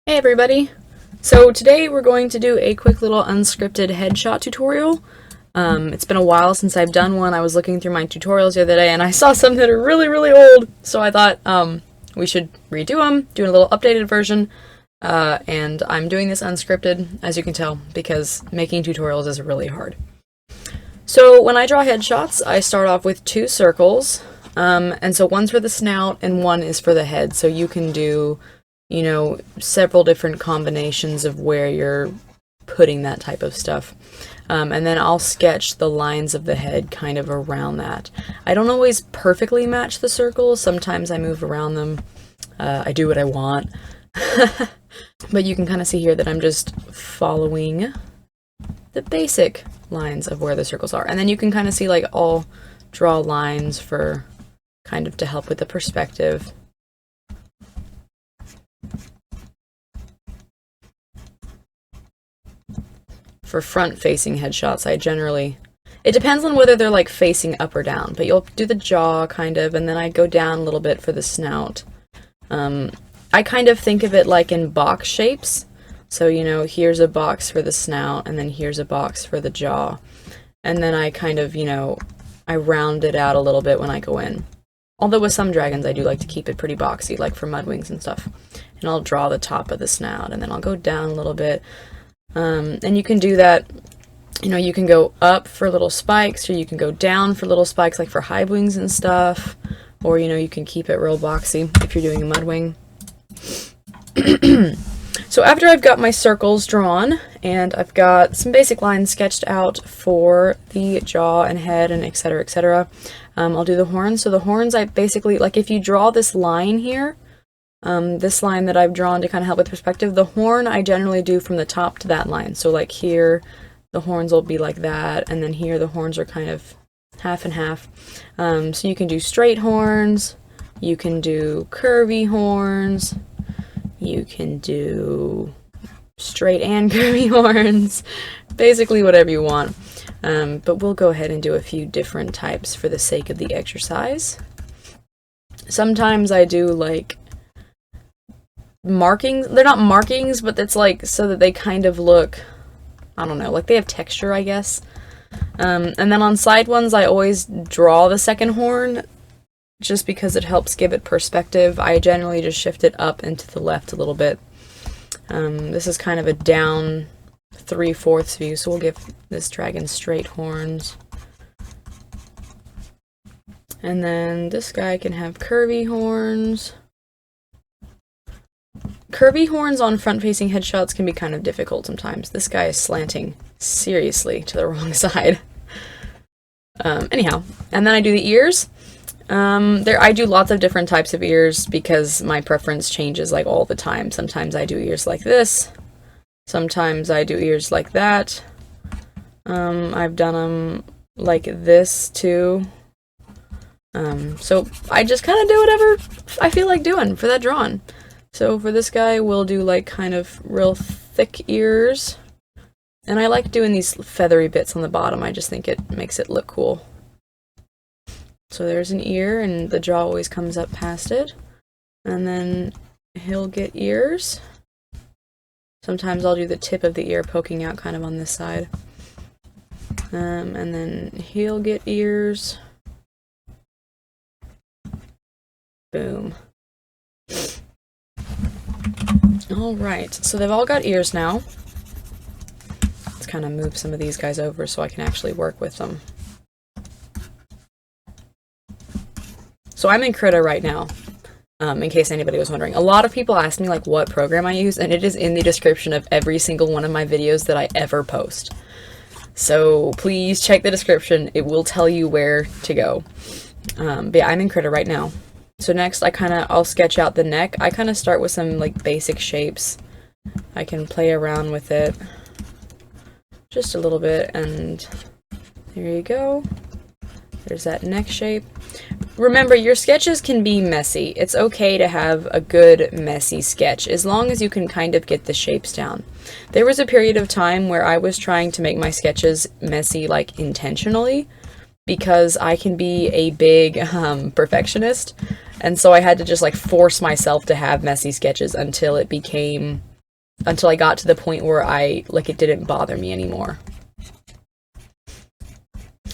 Hey everybody! So today we're going to do a quick little unscripted headshot tutorial. It's been a while since I've done one. I was looking through my tutorials the other day and I saw some that are really old, so I thought we should redo them, do a little updated version, and I'm doing this unscripted, as you can tell, because making tutorials is really hard. So when I draw headshots, I start off with two circles, and so one's for the snout and one is for the head, so you can do several different combinations of where you're putting that type of stuff. And then I'll sketch the lines of the head kind of around that. I don't always perfectly match the circles. Sometimes I move around them. I do what I want. But you can kind of see here that I'm just following the basic lines of where the circles are. And then you can kind of see, like, I'll draw lines for kind of to help with the perspective. For front-facing headshots, it depends on whether they're like facing up or down, but you'll do the jaw kind of, and then I go down a little bit for the snout. I kind of think of it like in box shapes. So, here's a box for the snout, and then here's a box for the jaw. And then I kind of, I round it out a little bit when I go in. Although with some dragons I do like to keep it pretty boxy, like for mudwings and stuff. And I'll draw the top of the snout, and then I'll go down a little bit. And you can do that, you can go up for little spikes, or you can go down for little spikes, like for hive wings and stuff, or, you can keep it real boxy if you're doing a mudwing. So after I've got my circles drawn, and I've got some basic lines sketched out for the jaw and head and etc., I'll do the horns. So the horns, I basically, like, if you draw this line here, this line that I've drawn to kind of help with perspective, the horn I generally do from the top to that line. So like here, the horns will be like that, and then here the horns are kind of half and half. So you can do straight horns, you can do curvy horns, you can do straight and curvy horns, basically whatever you want. But we'll go ahead and do a few different types for the sake of the exercise. Sometimes I do like markings. They're not markings, but it's like so that they kind of look, I don't know, like they have texture, I guess. And then on side ones, I always draw the second horn just because it helps give it perspective. I generally just shift it up and to the left a little bit. This is kind of a down 3/4 view, so we'll give this dragon straight horns. And then this guy can have curvy horns. Curvy horns on front-facing headshots can be kind of difficult sometimes. This guy is slanting seriously to the wrong side. Anyhow, and then I do the ears. I do lots of different types of ears because my preference changes like all the time. Sometimes I do ears like this. Sometimes I do ears like that. I've done them like this too. So I just kind of do whatever I feel like doing for that drawing. So for this guy, we'll do like kind of real thick ears. And I like doing these feathery bits on the bottom. I just think it makes it look cool. So there's an ear, and the jaw always comes up past it. And then he'll get ears. Sometimes I'll do the tip of the ear poking out kind of on this side. And then he'll get ears. Boom. Alright, so they've all got ears now. Let's kind of move some of these guys over so I can actually work with them. So I'm in Krita right now, in case anybody was wondering. A lot of people ask me like what program I use, and it is in the description of every single one of my videos that I ever post. So please check the description, it will tell you where to go. But yeah, I'm in Krita right now. So next I'll sketch out the neck. I kind of start with some like basic shapes. I can play around with it just a little bit, and there you go. There's that neck shape. Remember, your sketches can be messy. It's okay to have a good messy sketch as long as you can kind of get the shapes down. There was a period of time where I was trying to make my sketches messy like intentionally, because I can be a big perfectionist, and so I had to just like force myself to have messy sketches until it became until I got to the point where it didn't bother me anymore.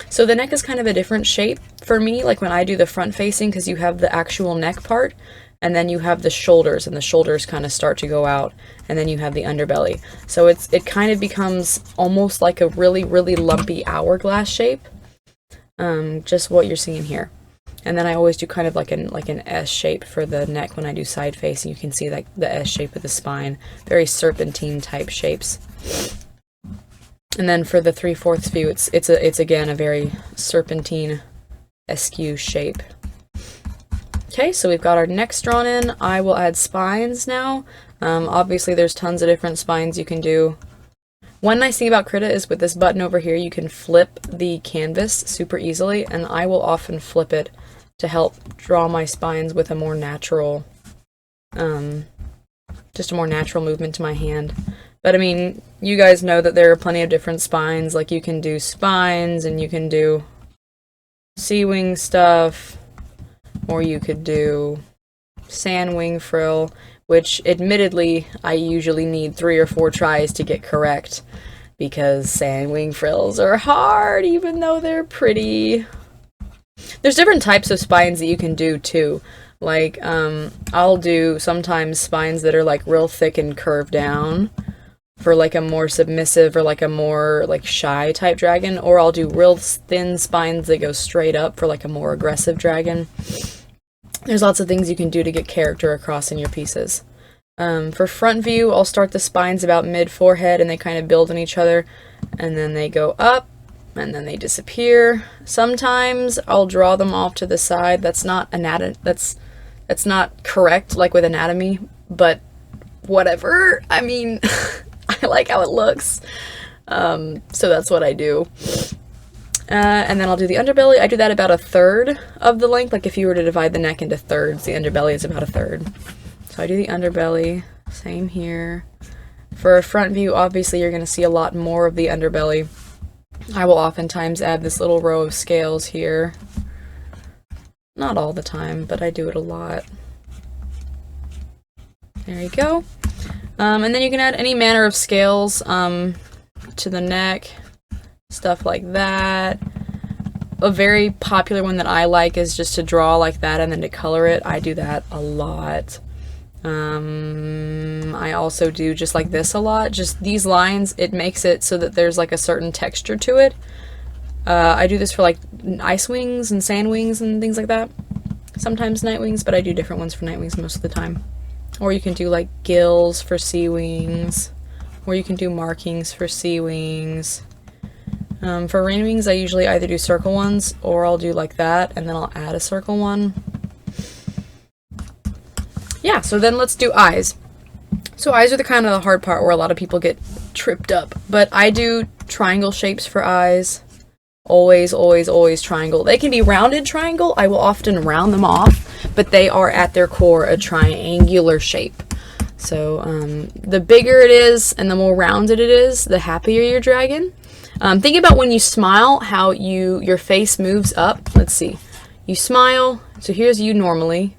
So the neck is kind of a different shape for me, like when I do the front facing, because you have the actual neck part, and then you have the shoulders, and the shoulders kind of start to go out, and then you have the underbelly. So it kind of becomes almost like a really, really lumpy hourglass shape, just what you're seeing here. And then I always do kind of like an S shape for the neck when I do side face, and you can see like the S shape of the spine, very serpentine type shapes. And then for the 3/4 view, it's again a very serpentine SQ shape. Okay, so we've got our necks drawn in. I will add spines now. Obviously there's tons of different spines you can do. One nice thing about Krita is with this button over here, you can flip the canvas super easily, and I will often flip it to help draw my spines with a more natural, just a more natural movement to my hand. But I mean, you guys know that there are plenty of different spines. Like you can do spines, and you can do sea wing stuff, or you could do sand wing frill, which admittedly I usually need 3 or 4 tries to get correct, because sand wing frills are hard even though they're pretty. There's different types of spines that you can do too. Like I'll do sometimes spines that are like real thick and curved down for like a more submissive or like a more like shy type dragon, or I'll do real thin spines that go straight up for like a more aggressive dragon. There's lots of things you can do to get character across in your pieces. For front view, I'll start the spines about mid-forehead, and they kind of build on each other, and then they go up, and then they disappear. Sometimes I'll draw them off to the side. That's not that's not correct, like with anatomy, but whatever. I mean, I like how it looks. So that's what I do. And then I'll do the underbelly. I do that about 1/3 of the length. Like if you were to divide the neck into thirds, the underbelly is about 1/3. So I do the underbelly, same here. For a front view, obviously you're going to see a lot more of the underbelly. I will oftentimes add this little row of scales here. Not all the time, but I do it a lot. There you go. And then you can add any manner of scales to the neck, stuff like that. A very popular one that I like is just to draw like that and then to color it. I do that a lot. I also do just like this a lot. Just these lines, it makes it so that there's like a certain texture to it. I do this for like ice wings and sand wings and things like that. Sometimes night wings, but I do different ones for night wings most of the time. Or you can do like gills for sea wings, or you can do markings for sea wings. For rain wings, I usually either do circle ones, or I'll do like that, and then I'll add a circle one. Yeah, so then let's do eyes. So eyes are the kind of the hard part where a lot of people get tripped up, but I do triangle shapes for eyes. Always, always, always triangle. They can be rounded triangle. I will often round them off, but they are at their core a triangular shape. So the bigger it is and the more rounded it is, the happier your dragon. Think about when you smile, how your face moves up. Let's see. You smile, so here's you normally.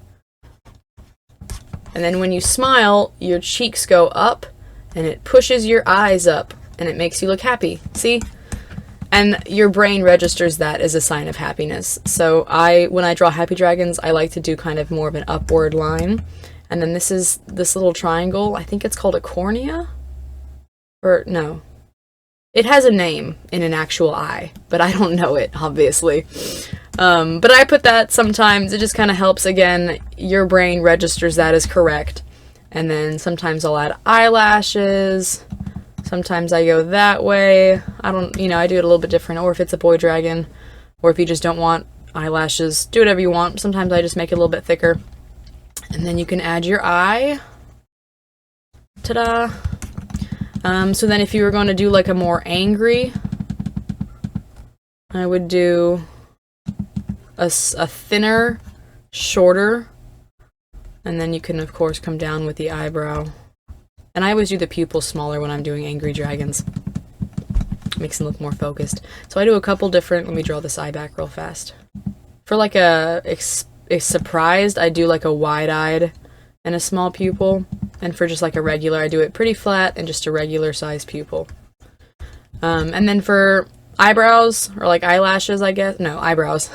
And then when you smile, your cheeks go up, and it pushes your eyes up, and it makes you look happy. See? And your brain registers that as a sign of happiness. So when I draw happy dragons, I like to do kind of more of an upward line. And then this is this little triangle. I think it's called a cornea. Or no. It has a name in an actual eye, but I don't know it, obviously. But I put that sometimes. It just kind of helps. Again, your brain registers that as correct. And then sometimes I'll add eyelashes. Sometimes I go that way. I do it a little bit different. Or if it's a boy dragon, or if you just don't want eyelashes, do whatever you want. Sometimes I just make it a little bit thicker. And then you can add your eye. Ta-da! So then if you were going to do like a more angry, I would do a thinner, shorter, and then you can of course come down with the eyebrow. And I always do the pupil smaller when I'm doing angry dragons. Makes them look more focused. So I do a couple different, let me draw this eye back real fast. For like a surprised, I do like a wide-eyed and a small pupil. And for just like a regular, I do it pretty flat and just a regular size pupil. And then for eyebrows, or like eyelashes, I guess. No, eyebrows.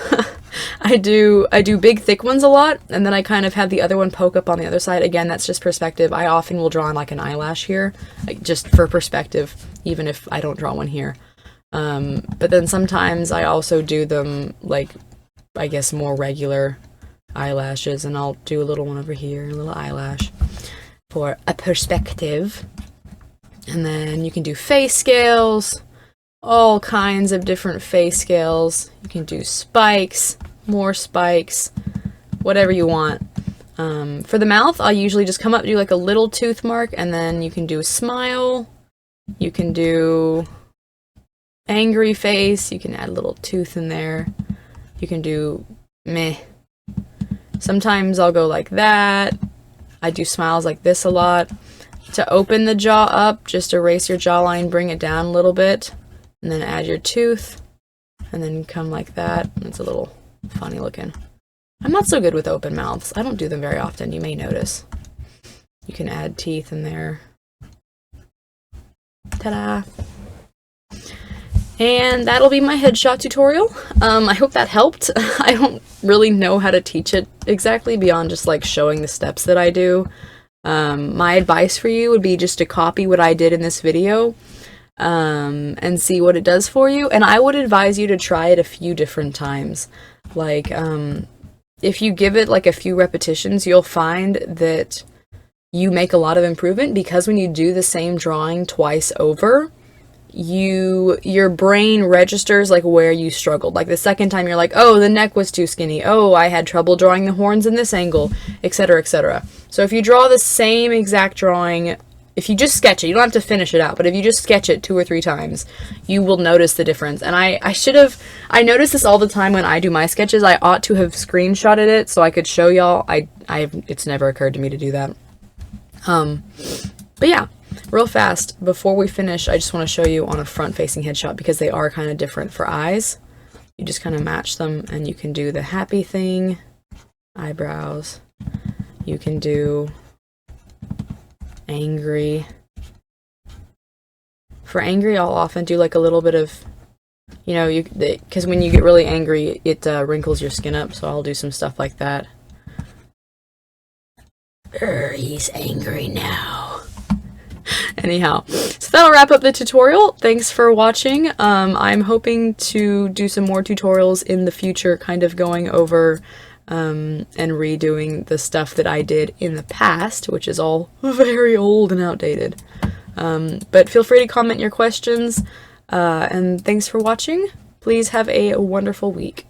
I do big thick ones a lot, and then I kind of have the other one poke up on the other side. Again, that's just perspective. I often will draw on like an eyelash here, like just for perspective, even if I don't draw one here. But then sometimes I also do them like, I guess, more regular eyelashes, and I'll do a little one over here, a little eyelash for a perspective. And then you can do face scales, all kinds of different face scales. You can do spikes, more spikes, whatever you want. For the mouth, I'll usually just come up, do like a little tooth mark, and then you can do a smile, you can do angry face, you can add a little tooth in there, you can do meh. Sometimes I'll go like that. I do smiles like this a lot. To open the jaw up, just erase your jawline, bring it down a little bit, and then add your tooth, and then come like that. It's a little funny looking. I'm not so good with open mouths. I don't do them very often, you may notice. You can add teeth in there. Ta-da! And that'll be my headshot tutorial. I hope that helped. I don't really know how to teach it exactly beyond just like showing the steps that I do. My advice for you would be just to copy what I did in this video, and see what it does for you. And I would advise you to try it a few different times. Like, if you give it like a few repetitions, you'll find that you make a lot of improvement, because when you do the same drawing twice over, your brain registers like where you struggled. Like the second time you're like, oh, the neck was too skinny, oh, I had trouble drawing the horns in this angle, etc., etc. So if you draw the same exact drawing, if you just sketch it, you don't have to finish it out, but if you just sketch it 2 or 3 times, you will notice the difference. And I notice this all the time when I do my sketches. I ought to have screenshotted it so I could show y'all. It's never occurred to me to do that. But yeah, real fast, before we finish, I just want to show you on a front-facing headshot, because they are kind of different for eyes. You just kind of match them, and you can do the happy thing, eyebrows. You can do angry. For angry, I'll often do like a little bit of, you know, because when you get really angry, it wrinkles your skin up, so I'll do some stuff like that. He's angry now. Anyhow, so that'll wrap up the tutorial. Thanks for watching. I'm hoping to do some more tutorials in the future, kind of going over and redoing the stuff that I did in the past, which is all very old and outdated. But feel free to comment your questions, and thanks for watching. Please have a wonderful week.